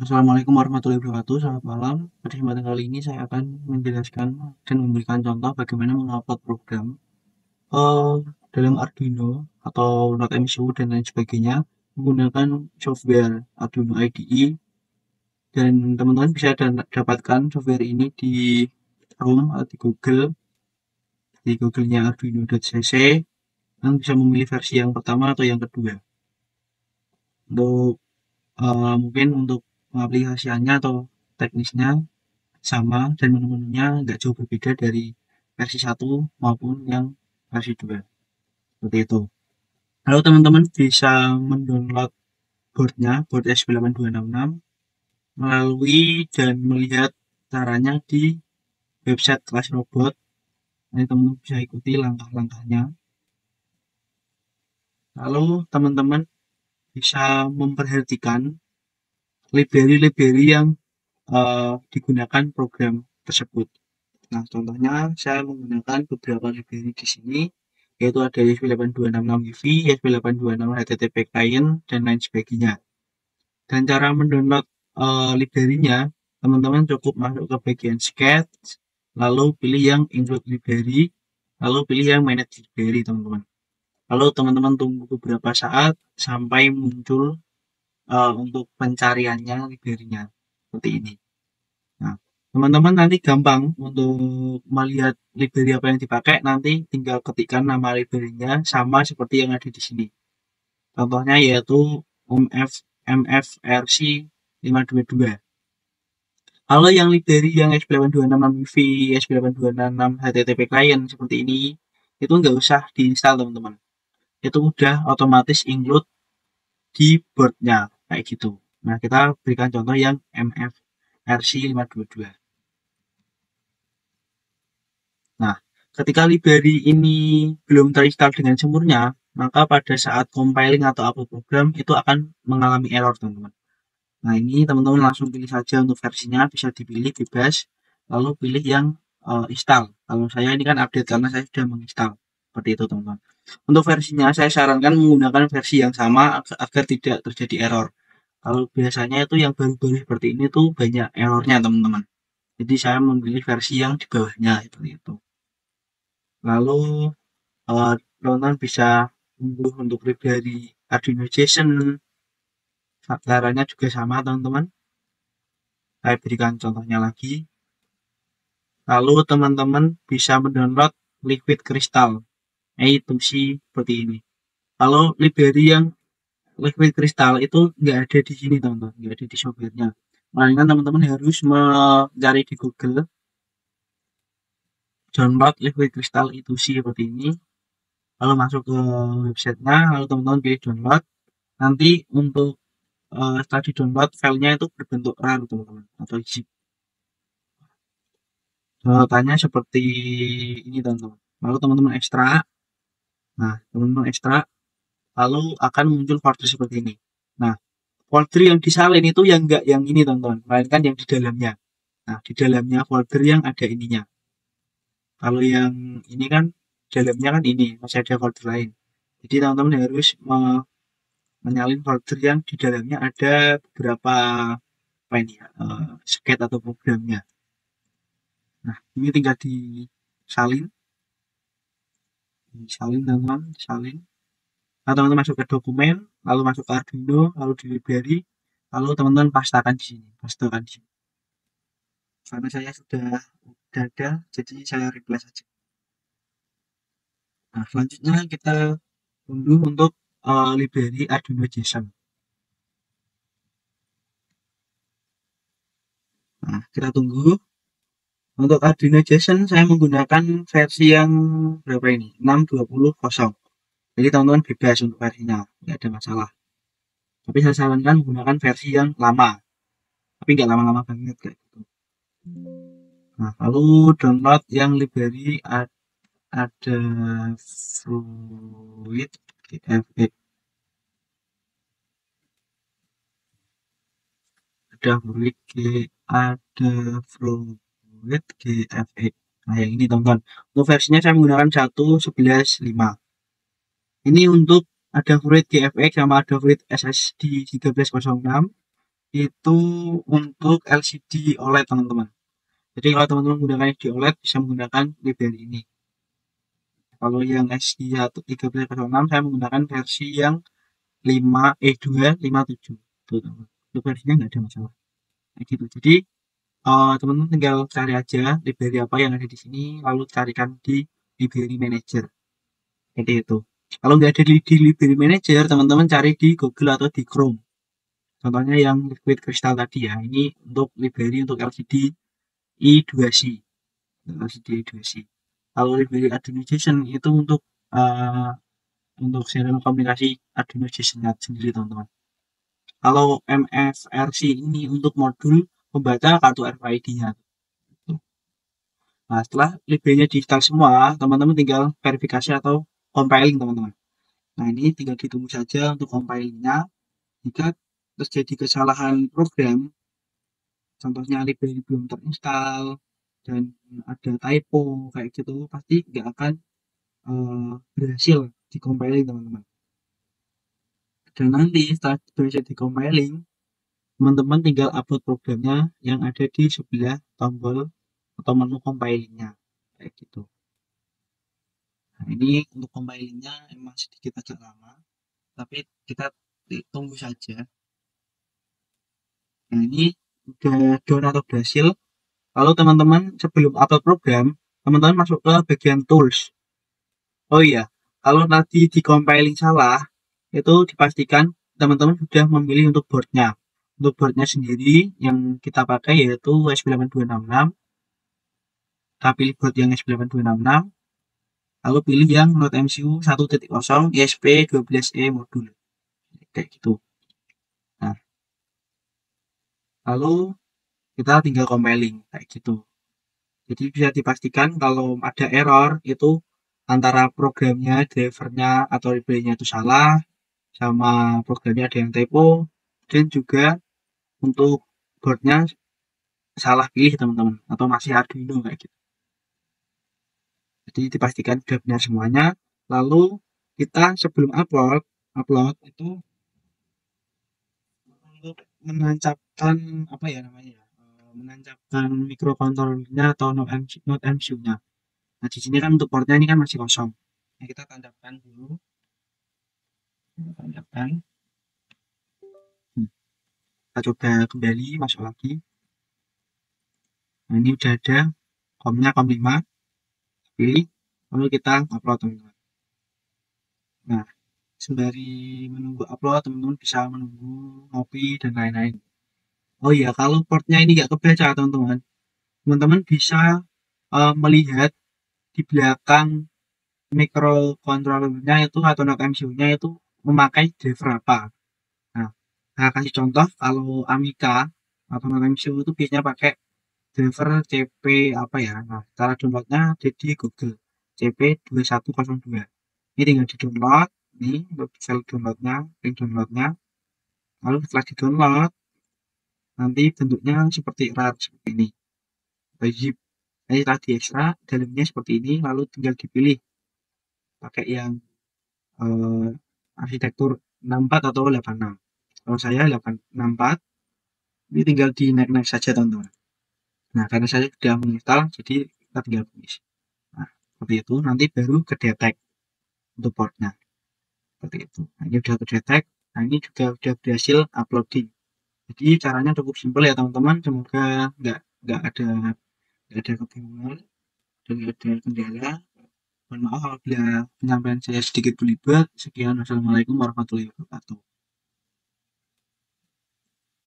Assalamualaikum warahmatullahi wabarakatuh. Selamat malam. Pada kesempatan kali ini saya akan menjelaskan dan memberikan contoh bagaimana mengupload program eh, dalam Arduino atau NodeMCU dan lain sebagainya menggunakan software Arduino IDE, dan teman-teman bisa dapatkan software ini di Chrome atau di Google-nya arduino.cc, dan bisa memilih versi yang pertama atau yang kedua. Untuk mungkin untuk pengaplikasiannya atau teknisnya sama, dan menu-menunya nggak jauh berbeda dari versi 1 maupun yang versi 2, seperti itu. Lalu teman-teman bisa mendownload board S8266 melalui dan melihat caranya di website kelas robot. Ini teman-teman bisa ikuti langkah-langkahnya. Lalu teman-teman bisa memperhatikan library-library yang digunakan program tersebut. Nah, contohnya saya menggunakan beberapa library di sini, yaitu ada ESP8266 UEFI, ESP8266 HTTP Client, dan lain sebagainya. Dan cara mendownload library-nya, teman-teman cukup masuk ke bagian Sketch, lalu pilih yang Include Library, lalu pilih yang Manage Library, teman-teman. Lalu teman-teman tunggu beberapa saat sampai muncul untuk pencariannya library-nya, seperti ini. Nah, teman-teman nanti gampang untuk melihat library apa yang dipakai, nanti tinggal ketikkan nama library-nya sama seperti yang ada di sini. Contohnya yaitu MFRC 522. Kalau yang library yang ESP8266 UEFI, ESP8266 HTTP Client seperti ini, itu nggak usah diinstal, teman-teman. Itu udah otomatis include di board-nya, kayak gitu. Nah, kita berikan contoh yang MFRC 522. Nah, ketika library ini belum terinstall dengan sempurna, maka pada saat compiling atau upload program itu akan mengalami error, teman-teman. Nah, ini teman-teman langsung pilih saja untuk versinya, bisa dipilih bebas, lalu pilih yang install. Kalau saya ini kan update karena saya sudah menginstal. Seperti itu, teman-teman. Untuk versinya saya sarankan menggunakan versi yang sama agar tidak terjadi error. Kalau biasanya itu yang baru-baru seperti ini tuh banyak errornya, teman-teman. Jadi saya memilih versi yang di bawahnya, seperti itu. Lalu teman-teman bisa unduh untuk library Arduino JSON. Caranya juga sama, teman-teman. Saya berikan contohnya lagi. Lalu teman-teman bisa mendownload Liquid Crystal A2C seperti ini. Kalau library yang Liquid Crystal itu nggak ada di sini, teman-teman, nggak ada di softwarenya. Melainkan teman-teman harus mencari di Google download Liquid Crystal A2C seperti ini. Lalu masuk ke websitenya, lalu teman-teman pilih download. Nanti untuk setelah di download filenya itu berbentuk RAR, teman-teman, atau zip. Downloadannya seperti ini, teman-teman. Lalu teman-teman ekstrak. Nah, teman-teman ekstrak, lalu akan muncul folder seperti ini. Nah, folder yang disalin itu yang enggak yang ini, teman-teman, melainkan yang di dalamnya. Nah, di dalamnya folder yang ada ininya. Kalau yang ini kan dalamnya kan ini masih ada folder lain. Jadi teman-teman harus menyalin folder yang di dalamnya ada beberapa apa ini ya, sket atau programnya. Nah, ini tinggal disalin, teman-teman, disalin. Nah, teman-teman masuk ke dokumen, lalu masuk ke Arduino, lalu di library, lalu teman-teman pastekan di sini, Karena saya sudah ada, jadi saya replace saja. Nah, selanjutnya kita unduh untuk library Arduino JSON. Nah, kita tunggu. Untuk Arduino JSON saya menggunakan versi yang berapa ini? 6.20.0. Jadi teman-teman bebas untuk versinya, nggak ada masalah. Tapi saya sarankan menggunakan versi yang lama, tapi nggak lama-lama banget kayak gitu. Nah, lalu download yang library ada Fluid GFX, ada Fluid GFX. Nah, yang ini, teman-teman. Untuk versinya saya menggunakan 1.11.5. Ini untuk ada Fluid GFX sama ada Fluid SSD 1306. itu untuk LCD OLED teman-teman. Jadi kalau teman-teman menggunakan LCD OLED bisa menggunakan library ini. Kalau yang SD 1306 saya menggunakan versi yang 257 tuh teman. Itu versinya nggak ada masalah kayak gitu. Jadi teman-teman tinggal cari aja library apa yang ada di sini, lalu carikan di library manager seperti itu. Kalau nggak ada di library manager, teman-teman cari di Google atau di Chrome. Contohnya yang Liquid Crystal tadi ya, ini untuk library untuk LCD I2C. LCD I2C. Kalau library Arduino JSON itu untuk serial komunikasi Arduino JSON sendiri teman-teman. Kalau MFRC ini untuk modul pembaca kartu RFID-nya. Nah, setelah library-nya diinstal semua, teman-teman tinggal verifikasi atau compiling teman-teman. Nah, ini tinggal ditunggu saja untuk compilingnya. Jika terjadi kesalahan program, contohnya library belum terinstall dan ada typo kayak gitu, pasti nggak akan berhasil di compiling teman-teman. Dan nanti setelah berhasil di compiling, teman-teman tinggal upload programnya yang ada di sebelah tombol atau menu compilingnya kayak gitu. Nah, ini untuk compilingnya emang sedikit agak lama, tapi kita tunggu saja. Nah, ini udah down atau berhasil. Lalu teman-teman sebelum upload program, teman-teman masuk ke bagian tools. Oh iya, kalau tadi di compiling salah, itu dipastikan teman-teman sudah memilih untuk boardnya. Untuk boardnya sendiri yang kita pakai yaitu S9266. Kita pilih board yang S9266, lalu pilih yang Node MCU 1.0 ESP12E modul. Kayak gitu. Nah, lalu kita tinggal compiling kayak gitu. Jadi bisa dipastikan kalau ada error itu antara programnya, drivernya atau library-nya itu salah, sama programnya ada yang typo, dan juga untuk boardnya salah pilih teman-teman, atau masih Arduino kayak gitu. Jadi dipastikan sudah benar semuanya. Lalu kita sebelum upload itu untuk menancapkan apa ya namanya ya, menancapkan microcontrollernya atau node MCU-nya. Nah, di sini kan untuk portnya ini kan masih kosong. Nah, kita tancapkan dulu. Kita tancapkan. Kita coba kembali, masuk lagi. Nah, ini udah ada komnya, kom 5. Pilih. Lalu kita upload, teman-teman. Nah, sembari menunggu upload, teman-teman bisa menunggu ngopi dan lain-lain. Oh iya, kalau portnya ini nggak kebaca, teman-teman. Teman-teman bisa melihat di belakang microcontrollernya itu atau node MCU-nya itu memakai driver apa. Nah, saya kasih contoh kalau Amiga atau node MCU itu biasanya pakai driver CP apa ya. Nah, cara downloadnya ada di Google CP2102. Ini tinggal di download, ini file downloadnya, link downloadnya. Lalu setelah di download, nanti bentuknya seperti RAR seperti ini, zip. Jadi setelah diekstrak, dalamnya seperti ini, lalu tinggal dipilih pakai yang eh, arsitektur 64 atau 86. Kalau saya 864, ini tinggal di naik-naik saja teman-teman. Nah, karena saya sudah menginstal, jadi kita tinggal finish. Nah, seperti itu, nanti baru ke detect untuk portnya. Seperti itu. Nah, ini sudah ke detect, nah ini juga sudah berhasil uploading. Jadi caranya cukup simpel ya teman-teman, semoga nggak ada kebingungan dan nggak ada kendala. Mohon maaf apabila penyampaian saya sedikit belibet. Sekian, wassalamualaikum warahmatullahi wabarakatuh.